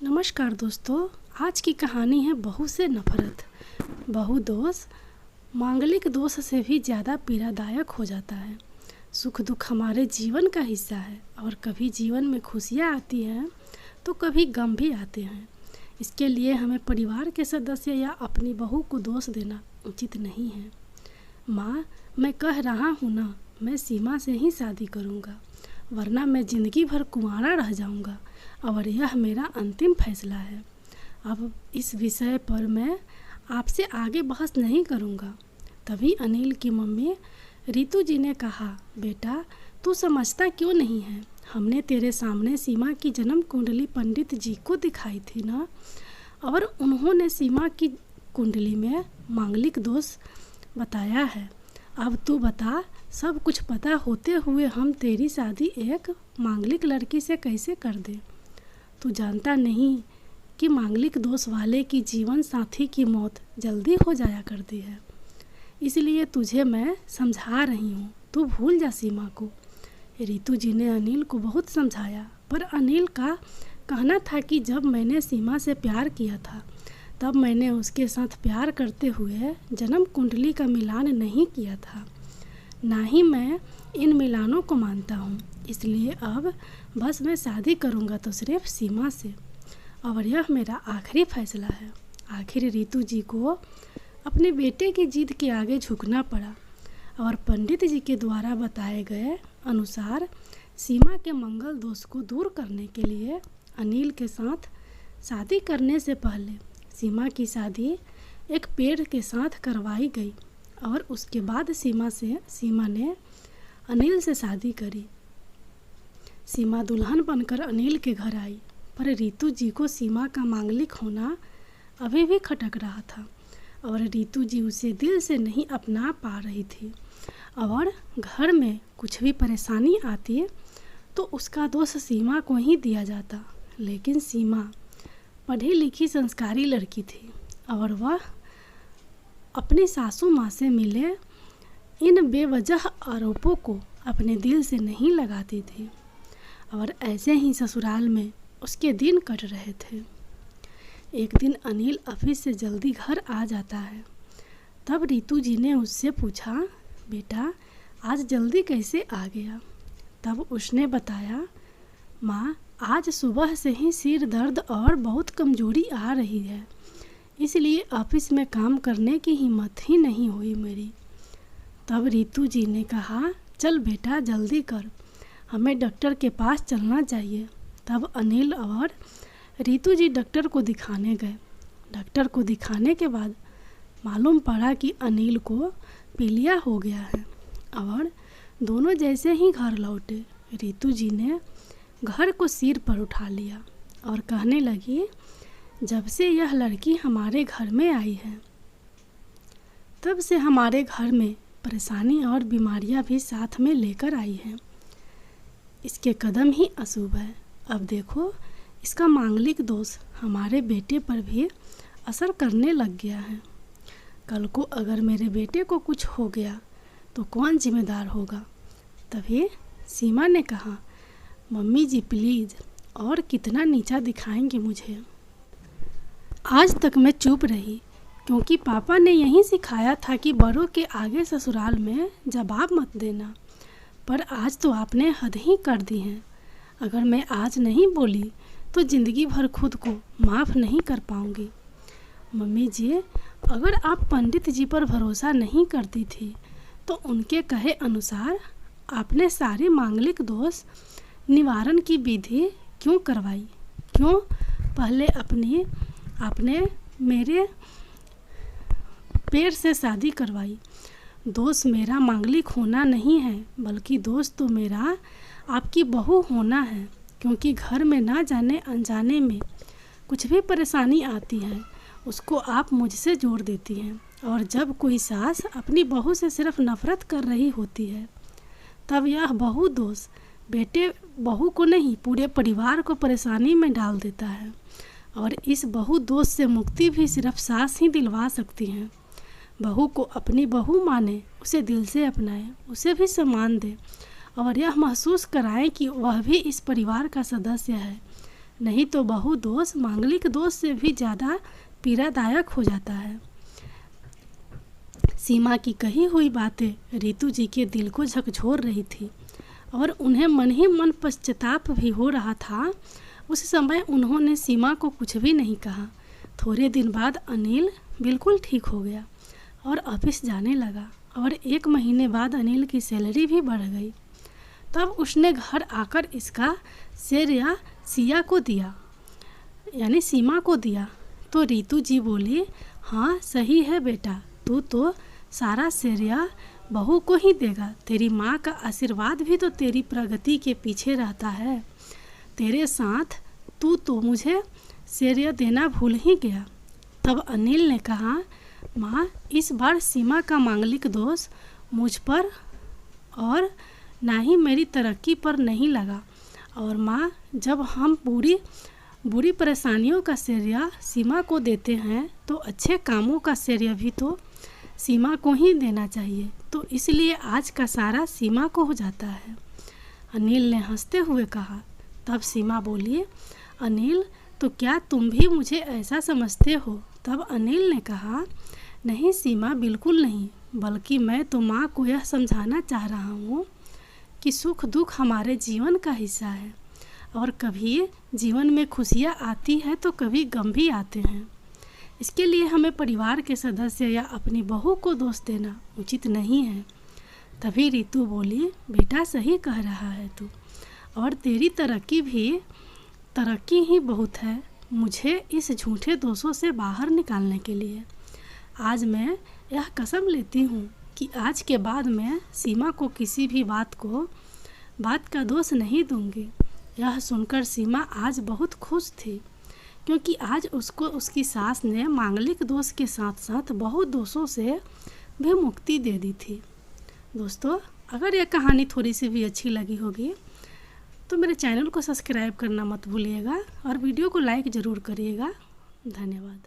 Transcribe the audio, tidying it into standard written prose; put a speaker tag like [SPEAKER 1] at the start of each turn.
[SPEAKER 1] नमस्कार दोस्तों, आज की कहानी है बहू से नफरत। बहू दोष मांगलिक दोष से भी ज़्यादा पीड़ादायक हो जाता है। सुख दुख हमारे जीवन का हिस्सा है और कभी जीवन में खुशियाँ आती हैं तो कभी गम भी आते हैं। इसके लिए हमें परिवार के सदस्य या अपनी बहू को दोष देना उचित नहीं है। माँ, मैं कह रहा हूँ ना, मैं सीमा से ही शादी करूँगा, वरना मैं ज़िंदगी भर कुंवारा रह जाऊँगा और यह मेरा अंतिम फैसला है। अब इस विषय पर मैं आपसे आगे बहस नहीं करूँगा। तभी अनिल की मम्मी रितु जी ने कहा, बेटा तू समझता क्यों नहीं है? हमने तेरे सामने सीमा की जन्म कुंडली पंडित जी को दिखाई थी ना, और उन्होंने सीमा की कुंडली में मांगलिक दोष बताया है। अब तू बता, सब कुछ पता होते हुए हम तेरी शादी एक मांगलिक लड़की से कैसे कर दें? तू जानता नहीं कि मांगलिक दोष वाले की जीवन साथी की मौत जल्दी हो जाया करती है। इसलिए तुझे मैं समझा रही हूँ, तू भूल जा सीमा को। रितु जी ने अनिल को बहुत समझाया, पर अनिल का कहना था कि जब मैंने सीमा से प्यार किया था तब मैंने उसके साथ प्यार करते हुए जन्म कुंडली का मिलान नहीं किया था। ना ही मैं इन मिलानों को मानता हूँ। इसलिए अब बस मैं शादी करूँगा तो सिर्फ सीमा से, और यह मेरा आखिरी फैसला है। आखिर रितु जी को अपने बेटे की जिद के आगे झुकना पड़ा और पंडित जी के द्वारा बताए गए अनुसार सीमा के मंगल दोष को दूर करने के लिए अनिल के साथ शादी करने से पहले सीमा की शादी एक पेड़ के साथ करवाई गई और उसके बाद सीमा ने अनिल से शादी करी। सीमा दुल्हन बनकर अनिल के घर आई, पर रितु जी को सीमा का मांगलिक होना अभी भी खटक रहा था और रितु जी उसे दिल से नहीं अपना पा रही थी। और घर में कुछ भी परेशानी आती तो उसका दोष सीमा को ही दिया जाता। लेकिन सीमा पढ़ी लिखी संस्कारी लड़की थी और वह अपनी सासू माँ से मिले इन बेवजह आरोपों को अपने दिल से नहीं लगाती थी, और ऐसे ही ससुराल में उसके दिन कट रहे थे। एक दिन अनिल ऑफिस से जल्दी घर आ जाता है। तब रितु जी ने उससे पूछा, बेटा आज जल्दी कैसे आ गया? तब उसने बताया, माँ आज सुबह से ही सिर दर्द और बहुत कमजोरी आ रही है, इसलिए ऑफिस में काम करने की हिम्मत ही नहीं हुई मेरी। तब रितु जी ने कहा, चल बेटा जल्दी कर, हमें डॉक्टर के पास चलना चाहिए। तब अनिल और रितु जी डॉक्टर को दिखाने गए। डॉक्टर को दिखाने के बाद मालूम पड़ा कि अनिल को पीलिया हो गया है, और दोनों जैसे ही घर लौटे रितु जी ने घर को सिर पर उठा लिया और कहने लगी, जब से यह लड़की हमारे घर में आई है तब से हमारे घर में परेशानी और बीमारियां भी साथ में लेकर आई हैं। इसके कदम ही अशुभ है। अब देखो, इसका मांगलिक दोष हमारे बेटे पर भी असर करने लग गया है। कल को अगर मेरे बेटे को कुछ हो गया तो कौन जिम्मेदार होगा? तभी सीमा ने कहा, मम्मी जी प्लीज़, और कितना नीचा दिखाएंगे मुझे? आज तक मैं चुप रही क्योंकि पापा ने यही सिखाया था कि बड़ों के आगे ससुराल में जवाब मत देना, पर आज तो आपने हद ही कर दी है। अगर मैं आज नहीं बोली तो ज़िंदगी भर खुद को माफ़ नहीं कर पाऊँगी। मम्मी जी, अगर आप पंडित जी पर भरोसा नहीं करती थी तो उनके कहे अनुसार आपने सारे मांगलिक दोष निवारण की विधि क्यों करवाई? क्यों पहले आपने मेरे पेड़ से शादी करवाई? दोष मेरा मांगलिक होना नहीं है, बल्कि दोष तो मेरा आपकी बहू होना है, क्योंकि घर में ना जाने अनजाने में कुछ भी परेशानी आती है उसको आप मुझसे जोड़ देती हैं। और जब कोई सास अपनी बहू से सिर्फ नफरत कर रही होती है तब यह बहू दोष बेटे बहू को नहीं पूरे परिवार को परेशानी में डाल देता है। और इस बहू दोष से मुक्ति भी सिर्फ सास ही दिलवा सकती हैं। बहू को अपनी बहू माने, उसे दिल से अपनाए, उसे भी सम्मान दे और यह महसूस कराएं कि वह भी इस परिवार का सदस्य है। नहीं तो बहु दोष मांगलिक दोष से भी ज़्यादा पीड़ादायक हो जाता है। सीमा की कही हुई बातें रितु जी के दिल को झकझोर रही थी और उन्हें मन ही मन पश्चाताप भी हो रहा था। उस समय उन्होंने सीमा को कुछ भी नहीं कहा। थोड़े दिन बाद अनिल बिल्कुल ठीक हो गया और ऑफिस जाने लगा और 1 महीने बाद अनिल की सैलरी भी बढ़ गई। तब उसने घर आकर इसका श्रेय सिया को दिया, यानी सीमा को दिया। तो रितु जी बोली, हाँ सही है बेटा, तू तो सारा श्रेय बहू को ही देगा। तेरी माँ का आशीर्वाद भी तो तेरी प्रगति के पीछे रहता है। तेरे साथ तू तो मुझे श्रेय देना भूल ही गया। तब अनिल ने कहा, माँ इस बार सीमा का मांगलिक दोष मुझ पर और ना ही मेरी तरक्की पर नहीं लगा। और माँ, जब हम बुरी परेशानियों का श्रेय सीमा को देते हैं तो अच्छे कामों का श्रेय भी तो सीमा को ही देना चाहिए। तो इसलिए आज का सारा सीमा को हो जाता है। अनिल ने हंसते हुए कहा। तब सीमा बोली, अनिल तो क्या तुम भी मुझे ऐसा समझते हो? तब अनिल ने कहा, नहीं सीमा, बिल्कुल नहीं, बल्कि मैं तो माँ को यह समझाना चाह रहा हूँ कि सुख दुख हमारे जीवन का हिस्सा है और कभी जीवन में खुशियाँ आती है तो कभी गम भी आते हैं। इसके लिए हमें परिवार के सदस्य या अपनी बहू को दोष देना उचित नहीं है। तभी रितु बोली, बेटा सही कह रहा है तू, और तेरी तरक्की ही बहुत है मुझे इस झूठे दोषों से बाहर निकालने के लिए। आज मैं यह कसम लेती हूँ कि आज के बाद मैं सीमा को किसी भी बात का दोष नहीं दूंगी। यह सुनकर सीमा आज बहुत खुश थी, क्योंकि आज उसको उसकी सास ने मांगलिक दोष के साथ साथ बहुत दोषों से भी मुक्ति दे दी थी। दोस्तों, अगर यह कहानी थोड़ी सी भी अच्छी लगी होगी तो मेरे चैनल को सब्सक्राइब करना मत भूलिएगा और वीडियो को लाइक ज़रूर करिएगा। धन्यवाद।